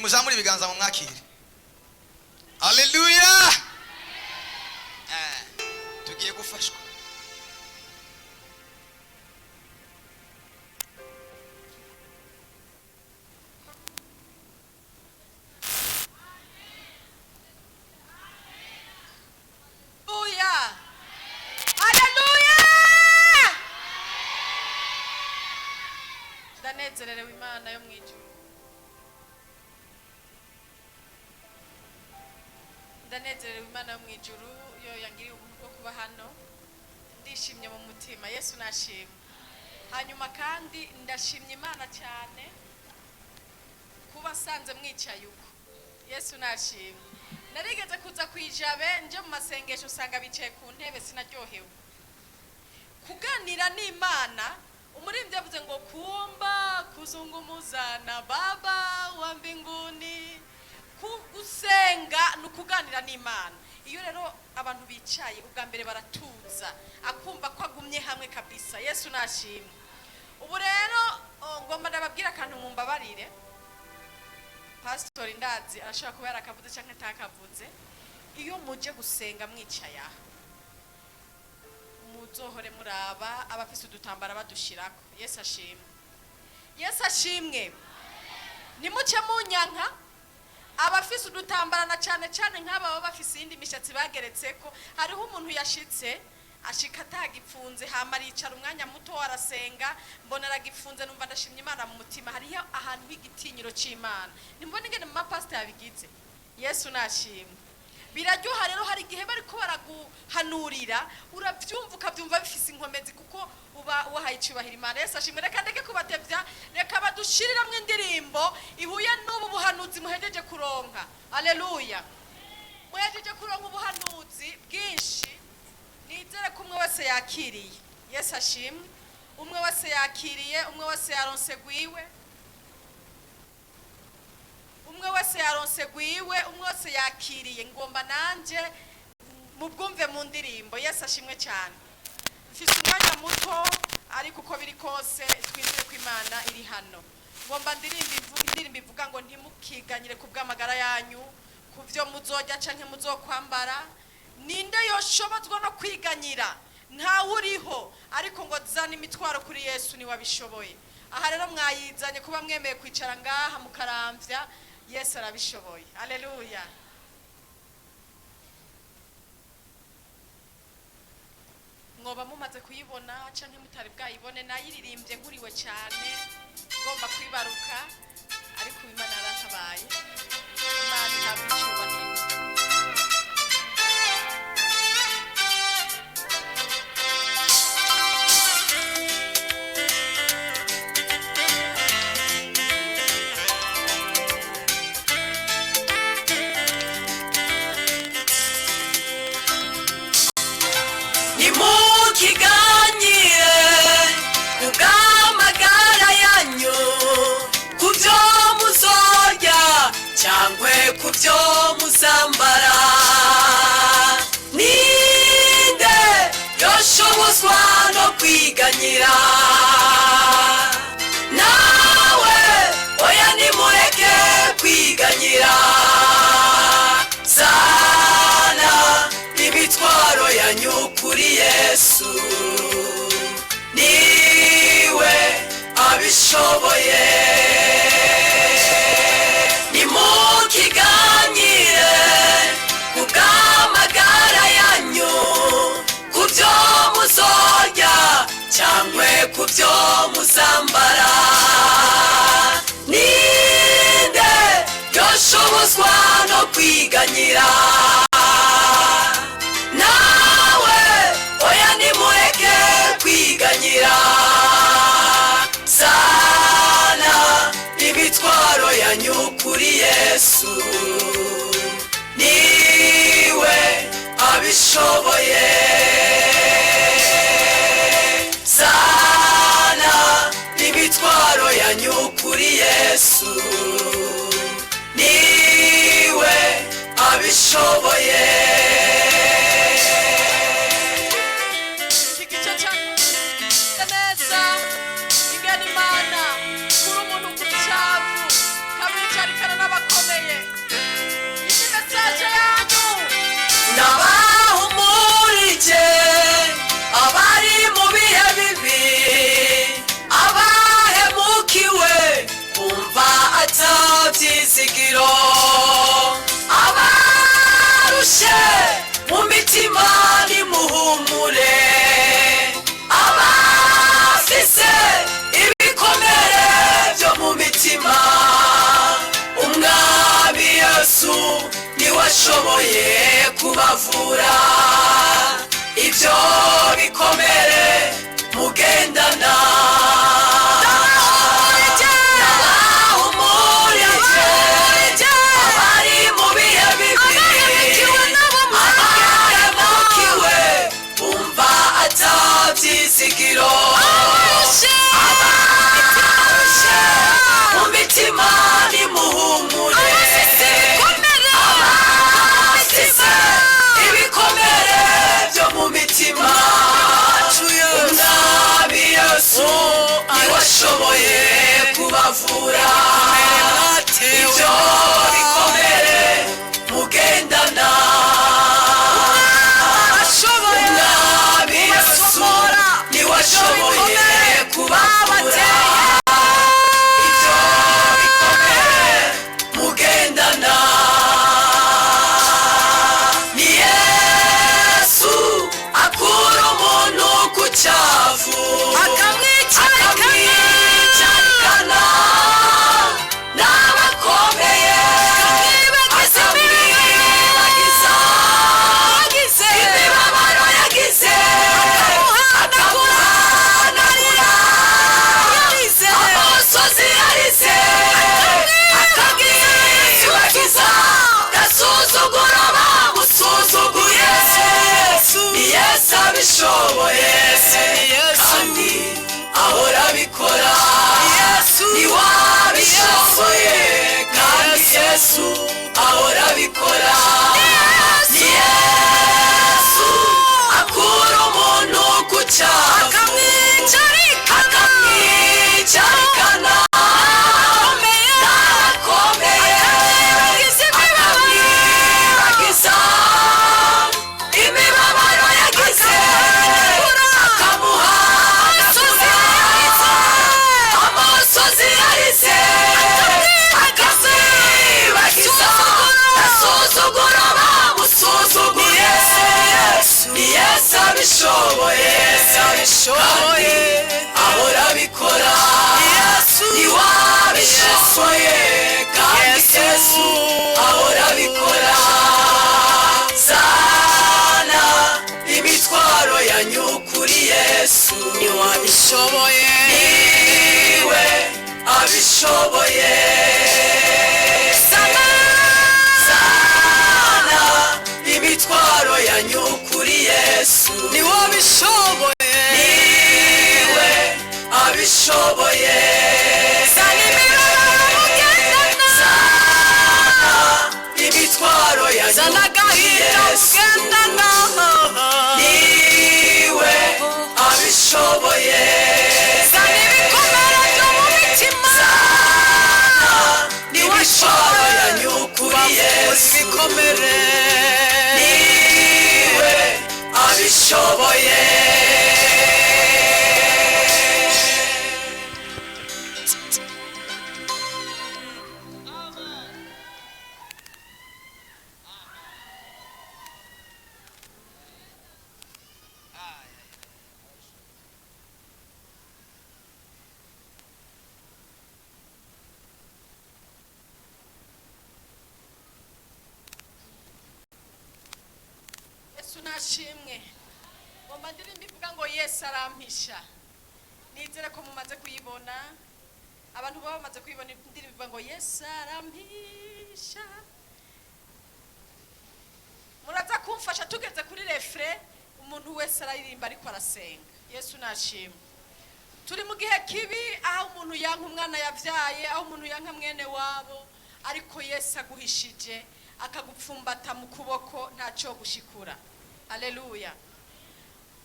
nimuzamure ibiganza mu mwakire. Haleluya. Tugiye gufashwa. Ndanezerewe Imana yo mwijuru. Ndanezerewe Imana yo mwijuru yo yangiriye ubuntu bwo kuba hano. Ndishimye mu mutima. Yesu nashimye. Hanyuma kandi ndashimye Imana cyane kuba sanze mwicaye uko. Yesu nashimye. Narigeze kuza kwijabe nje mu masengesho usanga bicaye ku ntebe sinaryohewe. Kuganira n'Imana umurimbyi yavuze ngo kuomba kuzungumuza na Baba wa mbinguni. Gusenga nukuganira n'Imana. Iyo rero abantu bicaye ubwa mbere baratuza akumva ko agumye hamwe kabisa. Yesu nashimye. Ubu rero ngomba ndababwira akantu mumbabarire. Pastor Ndazi arashaka kuba yarakavuze cyangwa atakavuze. Iyo muje gusenga mwicaye aha muzohore muraba abafise udutambara badushirako. Yesu ashimwe. Yesu ashimwe. Nimuce munyanka abafise udutambara na cyane cyane nk'aba baba bafise indi mishatsi bageretseko. Hariho umuntu yashitse ashika atagipfunze hama aricara umwanya muto arasenga mbona aragipfunze numva ndashimye Imana mu mutima. Hariho ahantu h'igitinyiro c'Imana. Nimbona ingene mu mapastor yabigize. Yesu nashimwe. Biraryoha rero hari igihe bari ko baraguhanurira uravyumva ukavyumva bifise inkomezi kuko uba wahaye icubahiro Imana. Yesu ashimwe. Reka ndeke kubatevya, reka badushiriramwe indirimbo ihuye n'ubu buhanuzi muhejeje kuronka. Haleluya. Muhejeje kuronka ubuhanuzi bwinshi. Nizere ko umwe wese yakiriye. Yesu ashimwe. Umwe wese yakiriye, umwe wese yaronse gwiwe. Umwe wese yaronse gwiwe, umwe wese yakiriye. Ngomba nanje mubwumve mu ndirimbo. Yesu ashimwe cyane. Mfise umwanya muto ariko uko biri kose twizere ko Imana iri hano. Ngomba indirimbo ivuga ngo ntimukiganyire ku bw'amagara yanyu, kuvyo muzojya canke muzokwambara. Ninde yoshobozwa no kwiganyira? Nta uriho. Ariko ngo zana imitwaro kuri Yesu ni wabishoboye. Aha rero mwayizanye kuba mwemeye kwicara ngaha mukaramvya. Yesu arabishoboye. Haleluya. Mwoba mumaze kuyibona canke mutari bwayibone nayiririmbye nkuriwe cyane ngomba kwibaruka ariko Imana yaratabaye. Imana ihabwe icyubahiro. Kubyo muzambara ninde yoshobozwa no kwiganyira nawe oya nimureke kwiganyira zana imitwaro yanyu kuri Yesu niwe abishoboye. Nimukiganyire kubw'amagara yanyu, kubyo muzorya cyangwa kubyo muzambara. Ninde yoshobozwa no kwiganyira nawe oya nimureke kwiganyira zana imitwaro yanyu kuri Yesu niwe abishoboye. Zana imitwaro yanyu kuri Yesu niwe abishoboye. Imana kuri umuntu ku cyavu kabicarikana n'abakora byizigiro abarushe mu mitima nimuhumure abafise ibikomere byo mu mitima umwami Yesu niwe ashoboye kubavura ibyo bikomere mugendana abari mu bihe bibi abahemukiwe bumva atabyizigiro abarushe mu mitima nimuhumure abafise ibikomere byo mu mitima umwami Yesu niwe ashoboye kubavura ibyo bikomere mugendana umwami Yesu niwe ashoboye kubavura ibyo bikomere mugendana ni Yesu akura umuntu ku cyavu akamwicarikana n'abakomeye akamwibagiza imibabaro yagize akamuhanagura amosozi yarize akamwibagiza gasuzuguro bamusuzuguye ni Yesu abishoboye kandi ahora abikora ni wabishoboye kandi Yesu ahora abikora ni Yesu akura umuntu ku cyavu akamwicarikana n'abakomeye akamwibagiza imibabaro yagize akamuhanagura amosozi yarize akamwibagiza gasuzuguro bamusuzuguye ni Yesu abishoboye kandi ahora abikora ni wabishoboye kandi Yesu ahora abikora zana imitwaro yanyu kuri Yesu niwe abishoboye niwe abishoboye zana imitwaro yanyu kuri Yesu niwe abishoboye niwe abishoboye zana imitwaro yanyu kuri Yesu niwe abishoboye zana ibikomere byo mu mitima n'imitwaro yanyu kuri Yesu niwe abishoboye Yesu nashimwe ngomba ndirimba ivuga ngo Yesu arampisha nizere ko mumaze kuyibona abantu baba bamaze kuyibona indirimbo ivuga ngo Yesu arampisha muraza kumfasha tugeze kuri refre umuntu wese araririmba ariko arasenga Yesu nashimwe turi mu gihe kibi aho umuntu yanka umwana yavyaye aho umuntu yanka mwene wabo ariko Yesu aguhishije akagupfumbata mu kuboko ntacyo gushikura haleluya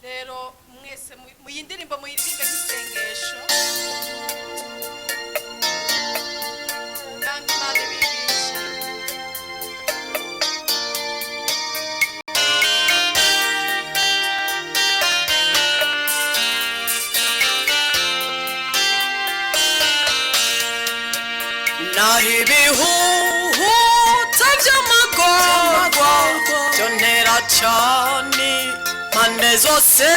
rero mwese muyindirimbo muyiririmbe nk'isengesho kandi Imana ibigisha naho ibihuhuta by'amagorwa byontera cyane impande zose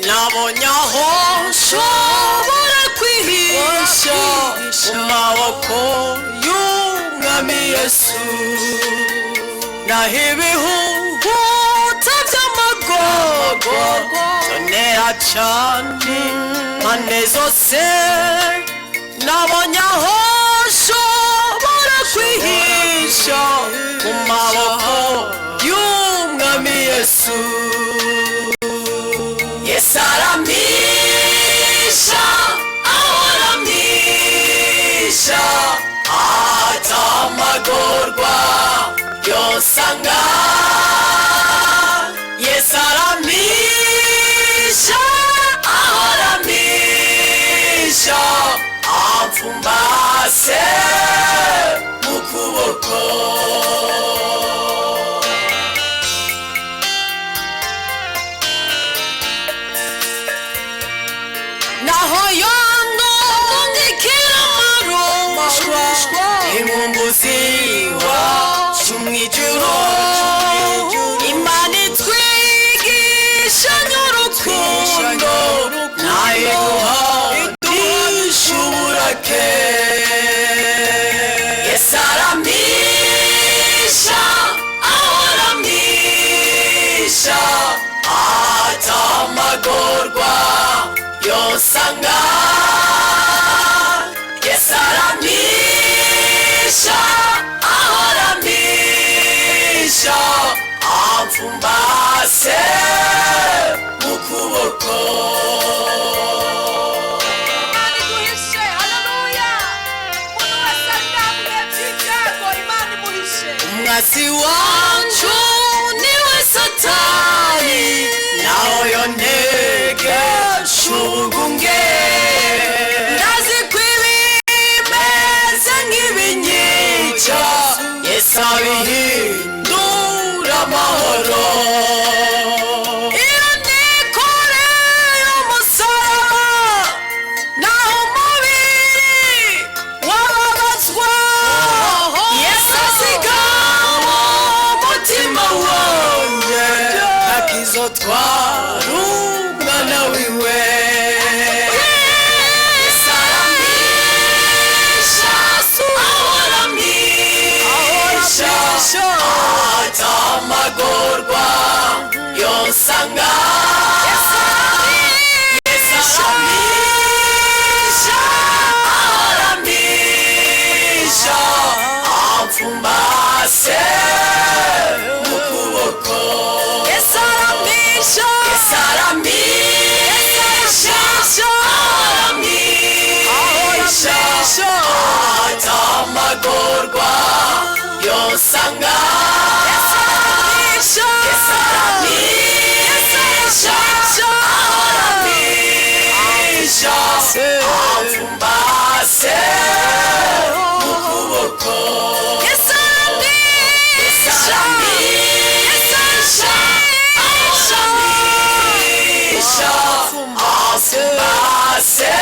nabonye aho nshobora kwihisha mu maboko y'umwami Yesu naho ibihuhuta by'amagorwa byontera cyane impande zose nabonye aho nshobora kwihisha mu maboko y'umwami Yesu Yesu aramisha ahora amisha atamagorwa yosanga Yesu aramisha ahora amisha amfumbase mu kuboko naho yondondekera amarushwa inkumbuzi wacu mw'ijuru Imana itwigisha n'urukundo nayiduha n'ishuburake Yesu aramisha ahora amisha atamagorwa yosanga Yesu aramisha ahora amisha amfumbase mu kuboko Imana imuhishe haleluya umuntu wese aryamye by'ibyago Imana imuhishe umwasi wacu niwe Satani naho yontegesha ubugunge ndazi ko ibimeze nk'ibinyica Yesu abihindura amahoro iyo nikoreye umusaraba naho umubiri wababazwa Yesu asigamo umutima wanjye akizotwara umwana wiwe Yesu aramisha ahora amisha atamagorwa yosanga Yesu aramisha ahora amisha amfumbase mu kuboko Yesu aramisha ahora amisha atamagorwa yosanga Yesu aramisha ahora amisha amfumbase mu kuboko Yesu aramisha ahora amisha amfumbase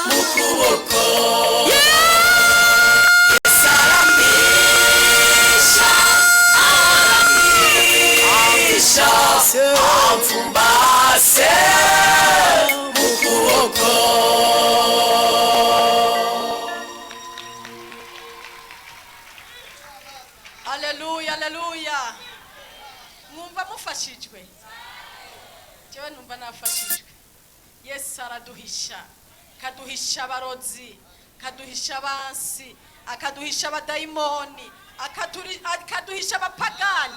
mu kuboko Yesu aramisha ahora amisha amfumbase mu kuboko haleluya haleluya mwumva mufashijwe jewe numva nafashijwe Yesu araduhisha kaduhisha abarozi kaduhisha abansi akaduhisha abadayimoni akaduhisha abapagani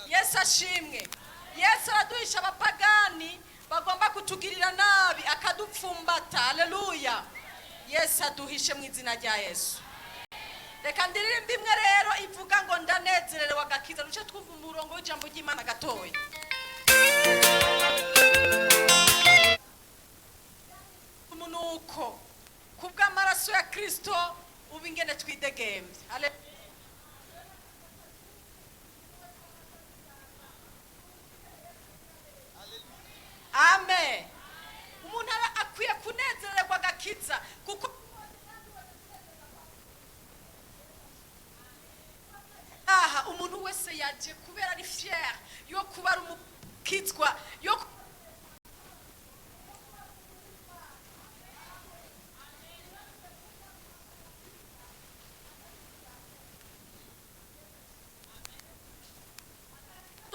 Yesu ashimwe Yesu araduhisha abapagani bagomba kutugirira nabi akadupfumbata haleluya Yesu aduhishe mu izina rya Yesu reka ndirimba imwe rero ivuga ngo ndanezerewe agakiza duce twumva umurongo w'ijambo ry'Imana gatoya umunuko kubw'amaraso ya Kristo ubu ingene twidegembye amen umuntu akwiye kunezererwa agakiza kuko yaje kubera ari fier yo kuba ari umukizwa yo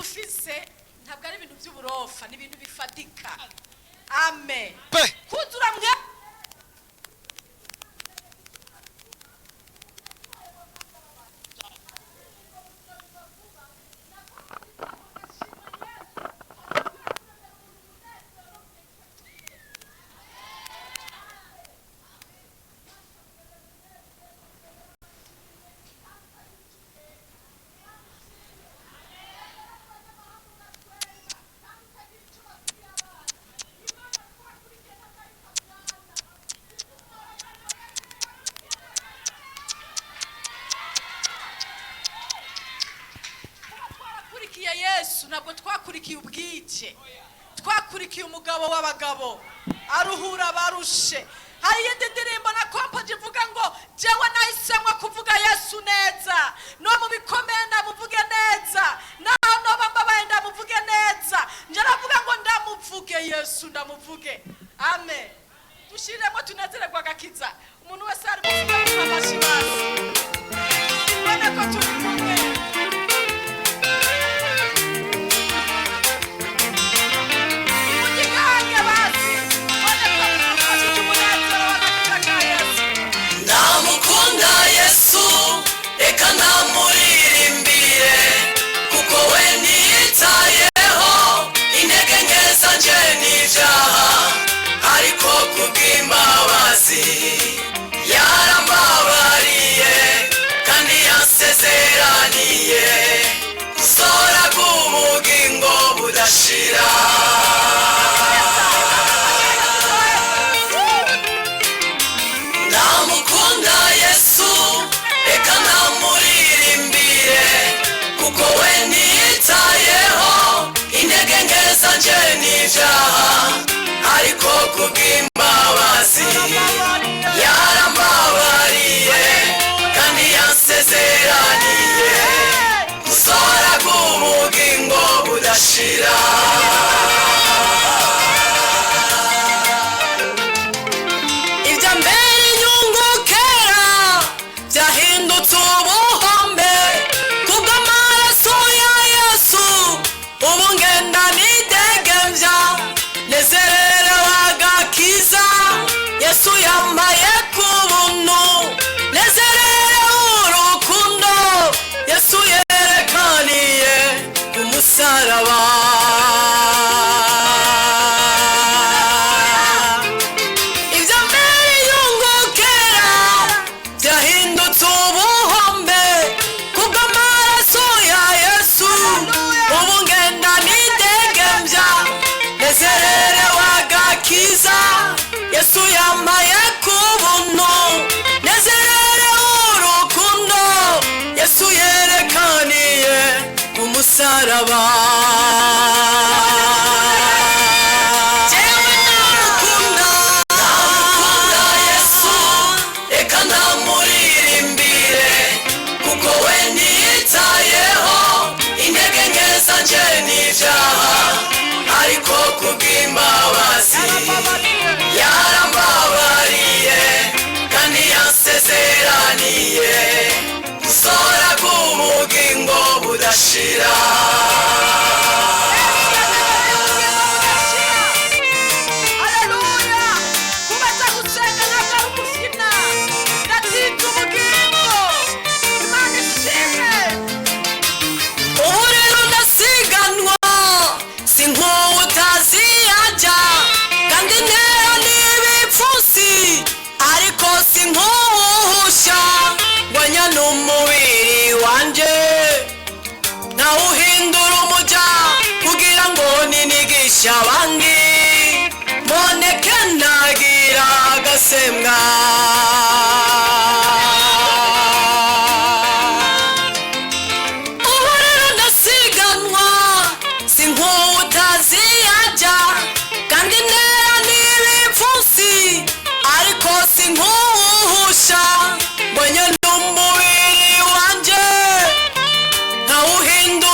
ufise ntabwo ari ibintu by'uburofa ni ibintu bifatika. Amen. Kuzura mwe Yesu ntabwo twakurikiye ubwice, twakurikiye umugabo w'abagabo aruhura barushe. Hari indi ndirimbo na kompoje ivuga ngo jewe nahisemwe kuvuga Yesu neza, no mu bikomeye ndamuvuge neza, naho noba mbabaye ndamuvuge neza, nje navuga ngo ndamuvuge Yesu ndamuvuge. Amen. Dushiremo tunezererwa agakiza umuntu wese ari mu amashimasi ubona ko turi kumwe. Ndamukunda Yesu reka namuririmbire kuko we niyitayeho intege nke zanje n'ibyaha ariko kubw'imbabazi yarambabariye kandi yansezeraniye gusora k'ubugingo budashira. Ndamukunda Yesu reka namuririmbire kuko we niyitayeho intege nke zanje n'ibyaha ariko kubw'imbabazi yarambabariye kandi yansezeraniye gusora k'ubugingo budashira. Ibya mbere inyungu kera byahindutse ubuhombe kubw'amaraso ya Yesu, ubu ngenda nidegembya nezererewe agakiza Yesu yambaye ku buntu, nezererewe urukundo Yesu yerekaniye ku musaraba. Yesu yambaye ku buntu, nezererewe urukundo Yesu yerekaniye ku musaraba. Jewe ndamukunda Yesu reka namuririmbire kuko we niyitayeho intege nke zanje n'ibyaha ariko kubw'imbabazi yarambabariye kandi yansezeraniye gusora k'ubugingo budashira. Haleluya. Kubaza gusenga ntabwo ari umukina, ndatinda ubugingo. Imana ishimwe. Ubu rero ndasiganwa si nk'utazi yajya kandi ntera n'ibipfusi ariko si nk'uwuhusha ngwanya n'umubiri wanje ntawuhindura umuja kugira ngo ninigishe abandi mboneke ntagira agasembwa. Ubu rero ndasiganwa si nk'utazi yajya kandi ntera n'ibipfusi ariko si nk'uwuhusha mbonye n'umubiri wanje ntawuhindura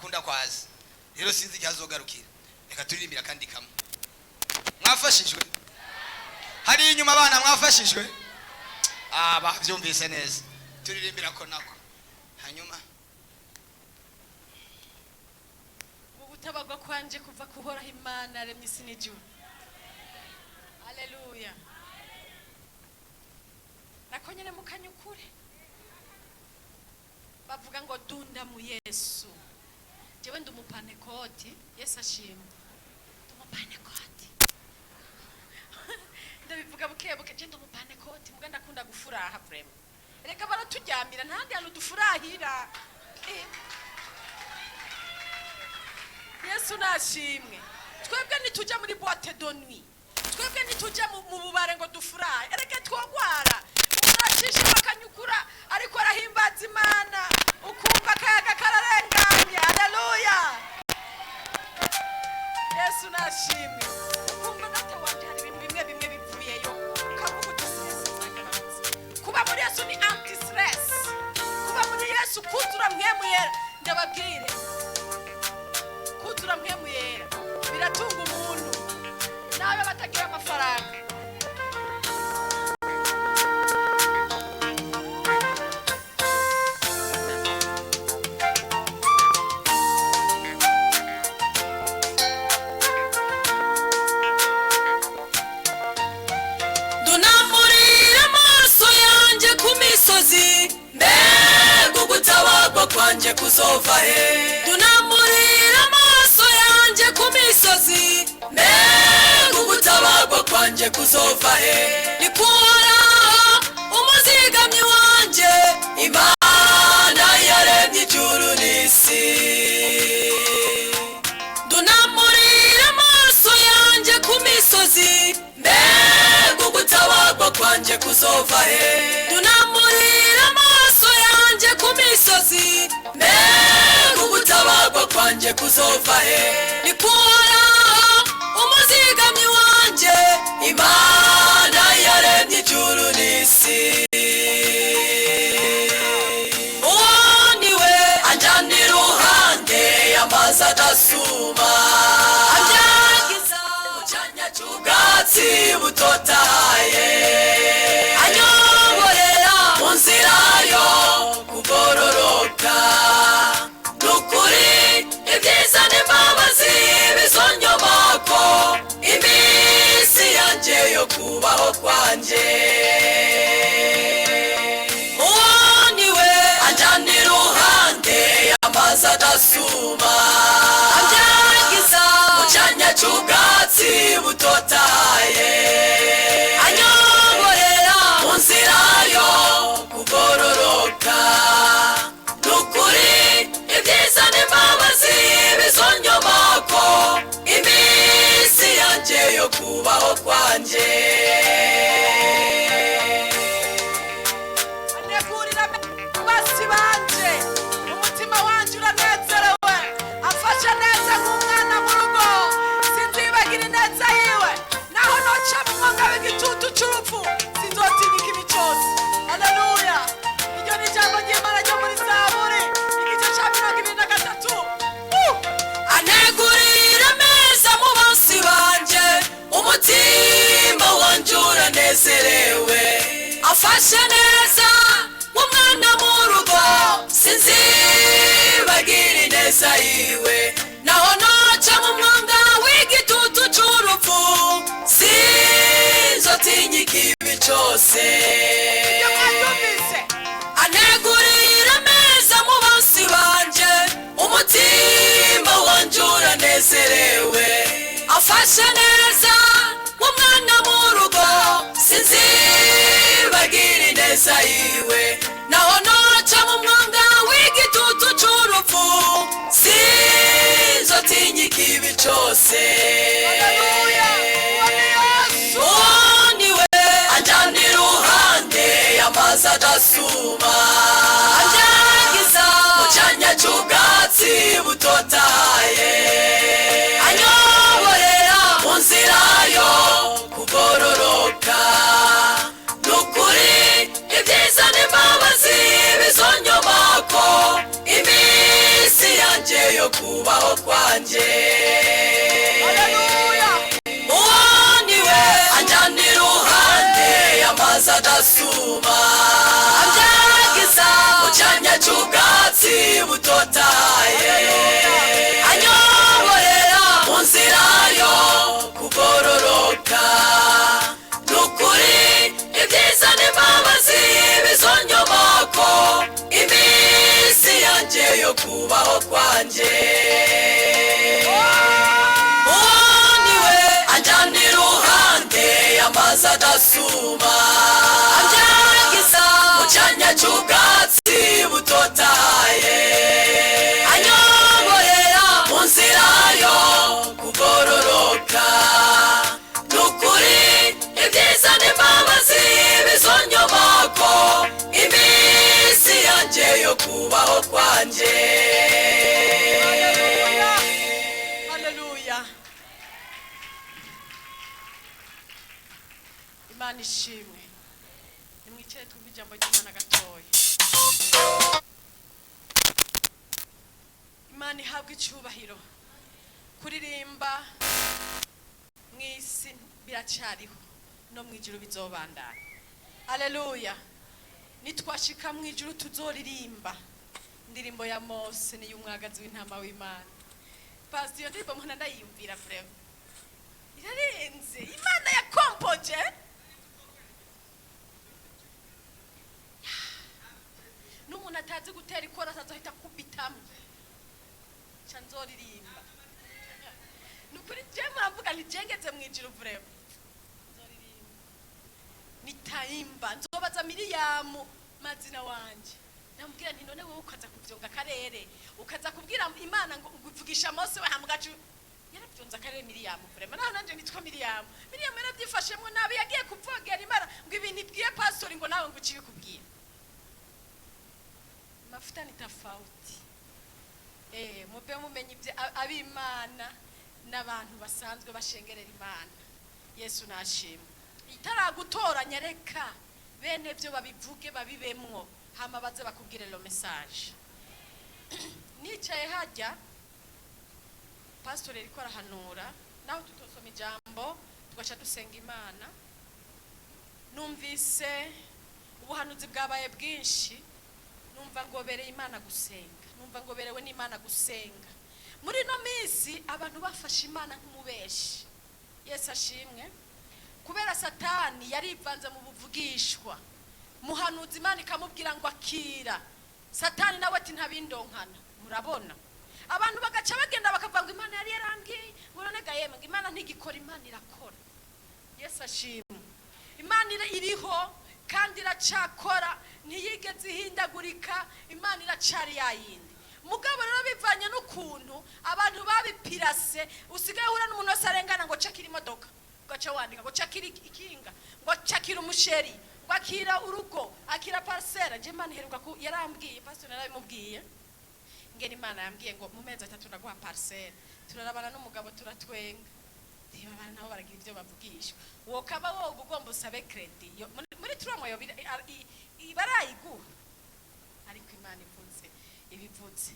ntakunda kwaza rero sinzi igihe azogarukira reka turirimbira kandi kamwe mwafashijwe hari inyuma abana mwafashijwe bavyumvise neza turirimbira ko nako hanyuma ubutabagwa kwanje kuva kuhoraho Imana yaremye isi n'ijuru. Haleluya. Nako nyene mukanyukure bavuga ngo dunda mu Yesu. Jewe ndi umupanekoti, Yesu ashimwe. Ndi umupanekoti. Ndabivuga bukebuke je ndi umupanekoti muga ndakunda gufuraha vrema. Reka baraturyamira ntandi hantu dufurahira. Yesu nashimwe. Twebwe nitujya muri boîte de nuit. Twebwe nitujya mu bubare ngo dufurahe. Ereke twogwara. Urashisha bakanyukura ariko arahimbaza Imana. Ukumva kayaga kararenganye. Haleluya. Yesu nashimwe. Ukumva data wanje hari ibintu bimwe bimwe bivuyeyo. Ukavuga uti stress zagabanutse. Kuba muri Yesu ni anti stress. Kuba muri Yesu kuzura mwemuyera. Ndababwire. Kuzura mwemuyera. Biratunga umuntu. Nawe batagira amafaranga. Dunamurira amaso yanje ku misozi mbega ugutabagwa kwanje kuzova he. Dunamurira amaso yanje ku misozi mbega ugutabagwa kwanje kuzova he. Nikuhoraho umuzigamyi wanje Imana yaremye ijuru n'isi. Dunamurira amaso yanje ku misozi mbega ugutabagwa kwanje kuzova he. Dunamurira amaso yanje ku misozi mbega ugutabagwa kwanje kuzova he. Nikuhoraho umuzigamyi wanje Imana yaremye ijuru n'isi. Uwo niwe anjana iruhande y'amazi adasuma, anyangiza mu cyanya cy'ubwatsi butotahaye, anyoborera mu nzira yo kugororoka. Nukuri ibyiza n'imbabazi bizonyomako iminsi yanje yo kubaho kwanje. Uwo niwe anjana iruhande y'amazi adasuma, anyangiza mu cyanya cy'ubwatsi butotahaye, anyoborera mu nzira yo kugororoka. Nukuri ibyiza n'imbabazi bizonyomako iminsi yanje yo kubaho kwanje. Anegurira basi banje. Umutima wanje uranezerewe. Afasha neza nk'umwana mu rugo. Sinzibagira ineza yiwe. Naho noca mu mwanga w'igitutu c'urupfu. Sinzotinya ikibi cose. Haleluya. Iryo ni ijambo ry'Imana ryo muri Zaburi. Igice ca 23. Anegurira meza mu basi banje, umutima wanje uranezerewe. Afashe neza umwana mu rugo, sinzibagira ineza yiwe. Naho noca mu mwanga w'igitutu c'urupfu, sinzotinya ikibi cose. Iyo mwayumvise. Anegurira meza mu basi banje, umutima wanje uranezerewe. Afashe neza umwana mu rugo, sinzibagira ineza yiwe. Naho noca mu mwanga w'igitutu c'urupfu, sinzotinya ikibi cose. Haleluya. Uwo ni Yesu. Uwo niwe anjana iruhande y'amazi adasuma, anyangiza mu cyanya cy'ubwatsi butotahaye, anyoborera mu nzira yo kugororoka. Nukuri ibyiza n'imbabazi bizonyomako iminsi yanje yo adasuma abyagiza mu cyanya cy'ubwatsi butotaye anyoborera mu nzira yo kugororoka n'ukuri ibyiza n'imbabazi bizonyomako iminsi yanjye yo kubaho kwanjye anjyana iruhande y'amazi adasuma abyagiza mu cyanya cy'ubwatsi butotaye anyoborera mu nzira yo kugororoka n'ukuri ibyiza n'imbabazi bizonyomako iminsi yanjye yo kubaho kwanjye. Imana ishimwe. Nimwicare twumve ijambo ry'Imana gatoya. Imana ihabwa icyubahiro. Kuririmba mw'isi biracyariho no mw'ijuru bizobandana. Haleluya. Nitwashika mw'ijuru tuzoririmba indirimbo ya Mose ni y'umwagazi w'intama w'Imana. Pastor iyo ndirimbo mpana ndayiyumvira frère. Irarenze. Imana yakompoje n'umuntu atazi gutera ikora azazohita kubitamo canzoririmba nukuri je muravuga nijengeze mwijuru vrema nzoririmba nitaimba nzobaza Miriyamu mazina wanje namubwira nti none wowe ukaza kuvyonga akarere ukaza kubwira Imana ngo uvugisha Mose we hamugacu yaravyonza akarere Miriyamu vrema naho nanje nitwa Miriyamu yaravyifashemwe nabi yagiye kuvogera Imana ngo ibintu ibwiye pastor ngo nawe ngo uciye kubwira mafuta ni tofauti. Mube mumenye ibyo ab'Imana n'abantu basanzwe bashengerera Imana. Yesu nashimwe. Itaragutoranya reka bene byo babivuge babibemwo hama baze bakubwire lo message. Nicaye hajya pastor eriko arahanura naho tutosoma ijambo tugaca dusenga Imana. Numvise ubuhanuzi bwabaye bwinshi. Numva ngobereye Imana gusenga numva ngoberewe n'Imana gusenga muri no minsi abantu bafashe Imana nk'umubeshi. Yesu ashimwe. Kubera Satani yarivanze mu buvugishwa muhanuzi Imana ikamubwira ngo akira Satani nawe ati ntabindonkana murabona abantu bagaca bagenda bakavanga Imana yari yarambwiye none gayeme ngo Imana ntigikora Imana irakora. Yesu ashimwe. Imana iriho kandi iracakora ntiyigeze ihindagurika Imana iracari yayindi mugabo rero bivanye n'ukuntu abantu babipirase usigaye hura n'umuntu wese arengana ngo cakira imodoka ugaca wandika ngo cakira ikinga ngo cakira umusheri ngo akira urugo akira parcelle je Imana iheruka yarambwiye pastor narabimubwiye ngene Imana yambwiye ngo mu mezi 3 ndaguha parcelle turarabana n'umugabo turatwenga abana nabo baragira ibyo bavugishwa wokaba wowe ugomba usabe credit muri turamo yo barayiguha ariko Imana ivutse ibivutse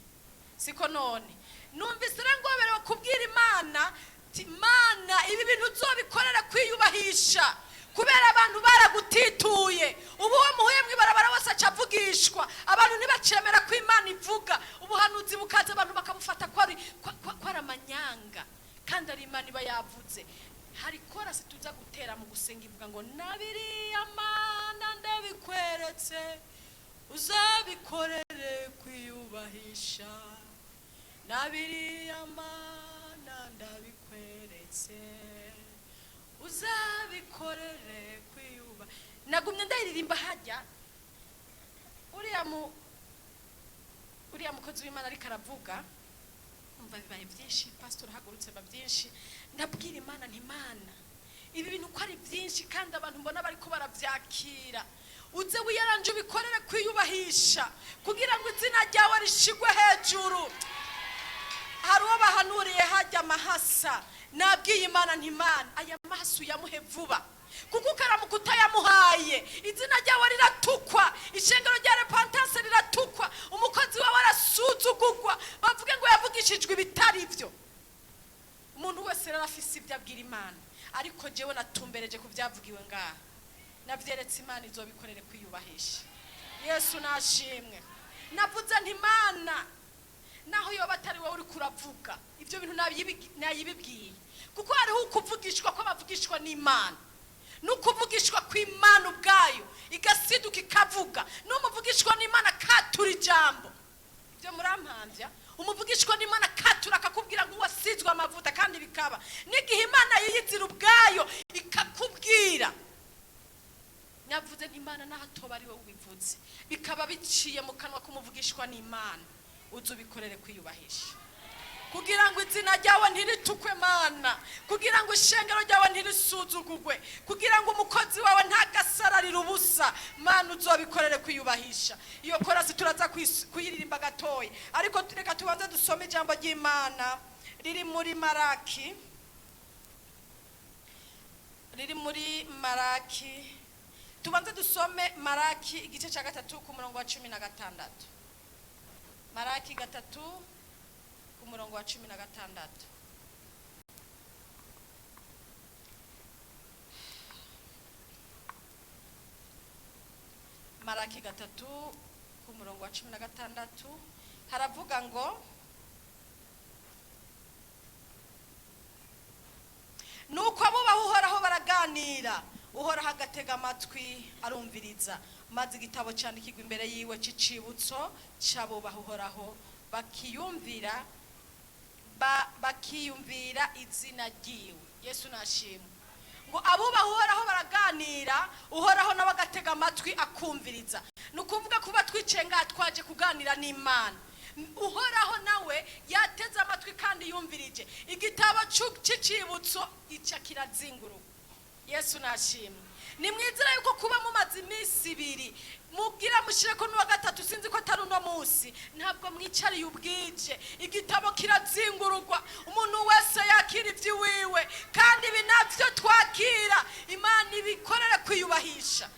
siko none numvise rangoberewe kubwira Imana Imana ibi bintu uzobikorera kwiyubahisha kubera abantu baragutituye ubu wo muhuye mwibarabara wose acavugishwa abantu ntibacemera ko Imana ivuga ubuhanuzi bukaza abantu bakabufata ko ari amanyanga kandi ari Imana iba yavuze. Hari korasi tuza gutera mu gusenga ivuga ngo nabiriya Mana ndabikweretse uzabikorere kwiyubahisha nabiriya Mana ndabikweretse uzabikorere kwiyuba. Nagumye ndaririmba hajya uriya mukozi w'Imana ariko aravuga umva bibaye byinshi pastor hagurutse ba byinshi ndabwira Imana nti Mana ibi bintu ko ari byinshi kandi abantu mbona bari ko baravyakira uze wiyaranje ubikorere kwiyubahisha kugira ngo izina ryawe rishigwe hejuru. Hari uwo bahanuriye hajya mahasa nabwiye Imana nti Mana aya mahasu yamuhe vuba kuko ukaramuka utayamuhaye izina ryawe riratukwa ishengero rya repentance riratukwa umukozi wawe arasuzugurwa bavuge ngo yavugishijwe ibitari byo. Umuntu wese rero afise ibyo abwira Imana ariko jewe natumbereje ku byavugiwe ngaha navyeretse Imana izobikorere kwiyubahisha. Yesu nashimwe. Navuze nti Imana naho yoba atari wowe uri kuravuga ibyo bintu nayibibwiye, kuko hariho ukuvugishwa ko bavugishwa n'Imana, n'ukuvugishwa kw'Imana ubwayo igasiduka ikavuga, n'umuvugishwa n'Imana katura ijambo. Ibyo murampamvya, umuvugishwa n'Imana katura akakubwira ngo wasizwe amavuta kandi bikaba, n'igihe Imana yiyizira ubwayo ikakubwira. Navuze nti Imana naho atoba ari wowe ubivuze bikaba biciye mu kanwa k'umuvugishwa n'Imana, uzubikorere kwiyubahisha, kugira ngo izina ryawe ntiritukwe Mana, kugira ngo ishengero ryawe ntirisuzugurwe, kugira ngo umukozi wawe ntagasararira ubusa. Mana uzobikorere kwiyubahisha. Iyo korasi turaza kuyiririmba gatoya, ariko reka tubanze dusome ijambo ry'Imana riri muri Maraki. Tubanze dusome Maraki igice cya 3 ku murongo wa 16. Maraki 3 ku murongo wa 16. Maraki 3 ku murongo wa 16 haravuga ngo nuko abubaha Uhoraho baraganira, Uhoraho agatega amatwi arumviriza, maze igitabo cyandikirwa imbere yiwe c'icibutso c'abubaha Uhoraho bakiyumvira izina ryiwe. Yesu nashimwe. Ngo abubaha Uhoraho baraganira, Uhoraho nawe agatega amatwi akumviriza. Nukuvuga kuba twicenga twaje kuganira n'Imana, Uhoraho nawe yateze amatwi kandi yumvirije. Igitabo c'icibutso ica kirazinguruka. Yesu nashimwe. Ni mwizera yuko kuba mumaze iminsi 2 mugira mushire ko n'uwa gatatu sinzi ko atari uno munsi, ntabwo mwicariye ubwije. Igitabo kirazingururwa, umuntu wese yakira ivy'iwiwe, kandi binavyo twakira Imana ibikorere kwiyubahisha.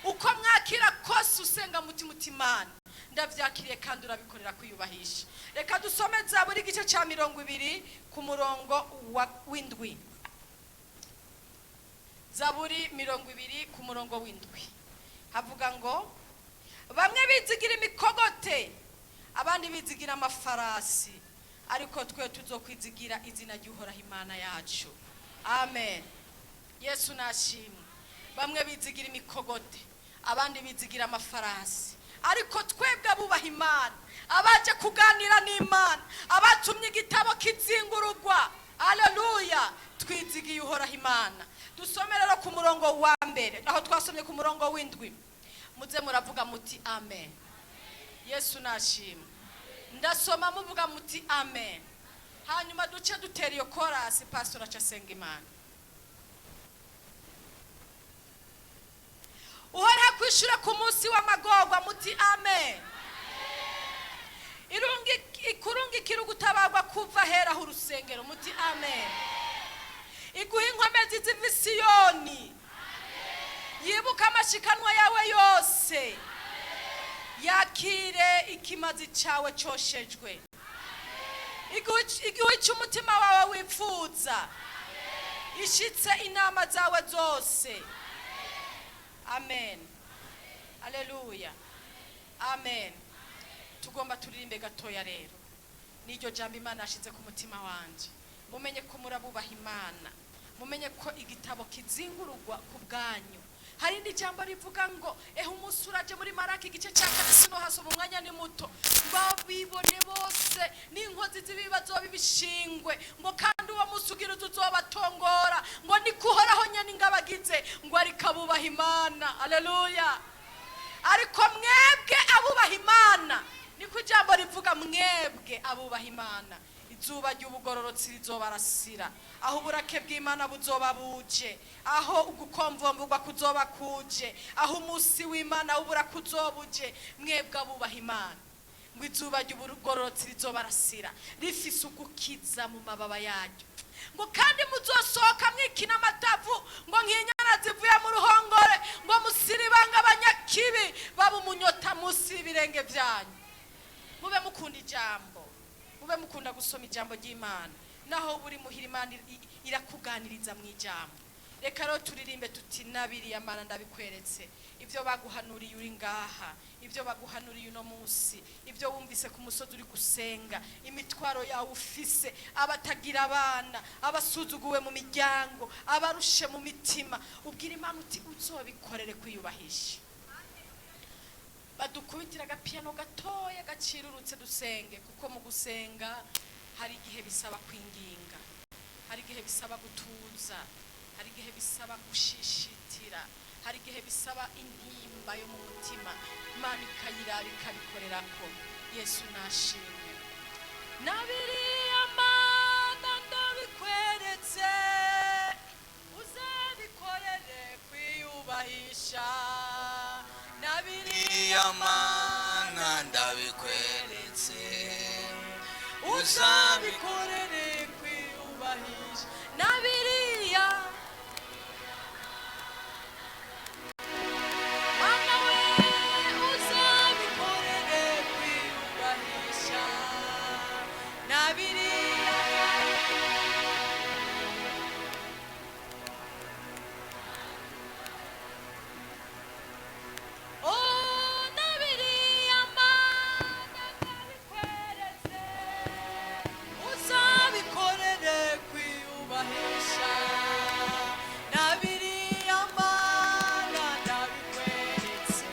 Uko mwakira kose usenga mutima Imana ndavyakiriye kandi urabikorera kwiyubahisha. Reka dusome Zaburi igice cya 20 ku murongo w'indwi. Zaburi 20 ku murongo w'indwi havuga ngo bamwe bizigira imikogote, abandi bizigira amafarasi, ariko twe tuzokwizigira izina ry'Uhoraho Imana yacu. Amen. Yesu nashimwe. Bamwe bizigira imikogote, abandi bizigira amafarasi, ariko twebwe abubaha Imana, abaje kuganira n'Imana, abatumye igitabo kizingururwa, haleluya, twizigiye Uhoraho Imana. Dusome rero ku murongo wa mbere, naho twasomye ku murongo w'indwi. Muze muravuga muti amen. Yesu nashimwe. Ndasoma muvuga muti amen, hanyuma duce dutera iyo korasi pastor acasenga Imana. Uhoraho kwishura ku munsi w'amagorwa muti amen. Ikurungikira gutabagwa kuva hera hu rusengero muti amen. Iguha inkomezi ziva Siyoni, yibuka amashikanwa yawe yose, yakire ikimazi cyawe coshejwe, iguha icyo umutima wawe wifuza, ishitse inama zawe zose. Amen. Haleluya. Amen. Tugomba turirimbe gatoya rero, niryo jambo Imana yashize ku mutima wanje. Mumenye ko murabubaha Imana, mumenye ko igitabo kizingururwa ku bwanyu. Hari indi jambo rivuga ngo umunsi uraje muri Maraki igice cya 4 no hasi umwanya ni muto, babibone bose n'inkozi z'ibibazo bibishingwe, ngo kandi uwo munsi ugira uzobatongora, ngo nikuhoraho nyane ingabagize, ngo ari kabubaha Imana. Haleluya. Ariko mwebwe abubaha Imana, niko jambo rivuga, mwebwe abubaha Imana, izuba ry'ubugororotsi rizobarasira, aho uburake bw'Imana buzoba buje, aho ugukomvomburwa kuzoba kuje, aho umunsi w'Imana ubura kuzobuje. Mwebwe abubaha Imana, ngo izuba ry'ubugororotsi rizobarasira rifise ugukiza mu mababa yaryo, ngo kandi muzosohoka mwikina amatavu, ngo nk'inyana zivuye mu ruhongore, ngo musiribanga abanyakibi baba umunyota munsi y'ibirenge byanyu. Mube mukunda ijambo, mube mukunda gusoma ijambo ry'Imana, naho buri muhira Imana irakuganiriza mu ijambo. reka rero turirimbe tuti nabiriya Mana ndabikweretse ibyo baguhanuriye uri ngaha, ibyo baguhanuriye uno munsi, ibyo wumvise ku musozi uri gusenga, imitwaro yawe ufise, abatagira abana, abasuzuguwe mu miryango, abarushe mu mitima, ubwira Imana uti uzobikorere kwiyubahisha. Badukubitira agapiyano gatoya gacirurutse dusenge, kuko mu gusenga hari igihe bisaba kwinginga, hari igihe bisaba gutuza, hari igihe bisaba gushishitira, hari igihe bisaba intimba yo mu mutima, Imana ikayiraba ikabikorerako. Yesu nashimwe. Nabiriya Mana ndabikweretse uzabikorere kwiyubahisha. Nabiriya Mana ndabikweretse uzabikorere kwiyubahisha. Nabiriya Mana we uzabikorere kwiyubahisha. Nabiriya nabiriya Mana ndabikweretse uzabikorere kwiyubahisha. Nabiriya Mana ndabikweretse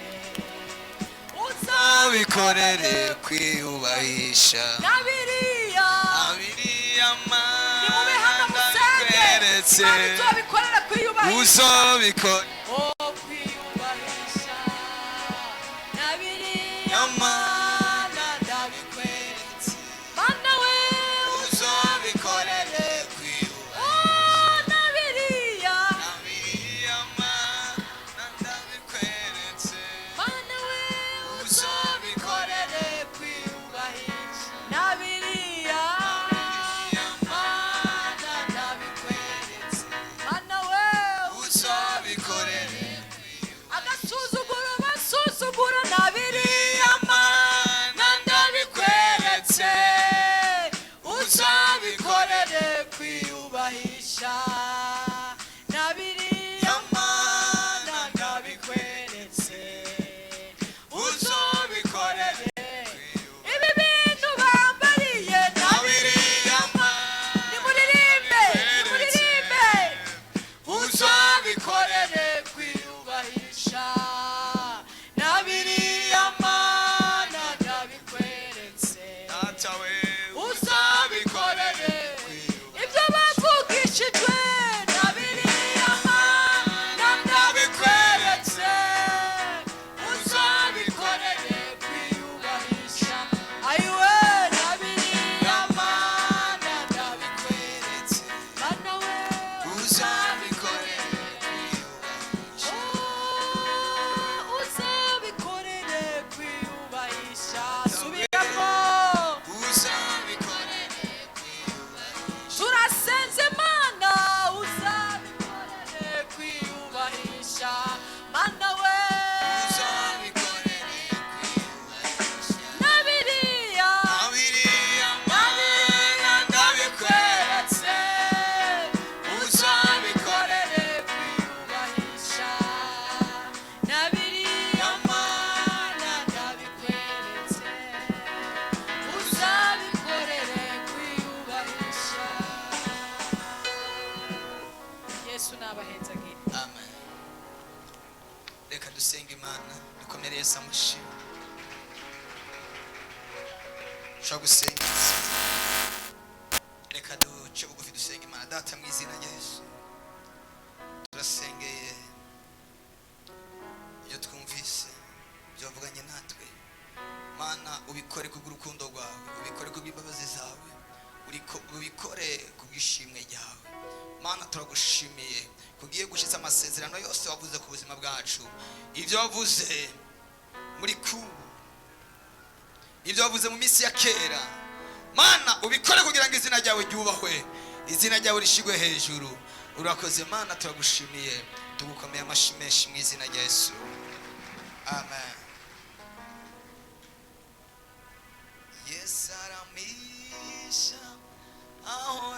uzabikorere kwiyubahisha. nabiriya nimube hano Mana musenge ndabikweretse Imana izobikorera kwiyubahisha. uzabikora Kwiyubahisha. Nabiriya Mana ndabikweretse Mana we uzabikorere kwiyubahisha. nabiriya Nabiriya Mana ndabikweretse Mana we uzabikorere kwiyubahisha. Nabiriya Mana ndabikweretse Mana we uzabikorere agasuzuguro basuzugura. Nabiriya Mana ndabikweretse uzabikorere kwiyubahisha. Nabiriya Mana ndabikweretse uzabikorere ibi bintu bambariye. Nabiriya nimuririmbe nimuririmbe uzabikorere kwiyubahisha. Nabiriya Mana ndabikweretse datawe uzabikorere ibyo bavugishijwe. Nabiriya Mana ndabikweretse uzabikorere kwiyubahisha. Ayiwe nabiriya Mana ndabikweretse Mana we uzabikorere uzabikorere kwiyubahisha. Subiramo uzabikorere turasenze Mana uzabikorere kwiyubahisha. Mana we uzabikorere nabiriya Nabiriya Mana ndabikweretse uzabikorere kwiyubahisha. Nabiriya Mana ndabikweretse uzabikorere kwiyubahisha. Yesu nabahenzagire. amen. Reka dusenge Imana dukomere Yesu amashimwe. ushobora gusenga reka duce bugufi dusenge Imana. Data mu izina rya Yesu turasengeye ibyo twumvise ibyo wavuganye natwe Mana, ubikore kubw'urukundo rwawe, ubikore kubw'imbabazi zawe, ubikore kubw'ishimwe ryawe. Mana, turagushimiye kugiye gushyitsa amasezerano yose wavuze ku buzima bwacu, ibyo wavuze muri ibyo wavuze mu minsi ya kera. Mana, ubikore kugira ngo izina ryawe ryubahwe, izina ryawe rishigwe hejuru. Urakoze Mana, turagushimiye, tugukomeye amashyi menshi mu izina rya Yesu, amen. Yes, aramisha aho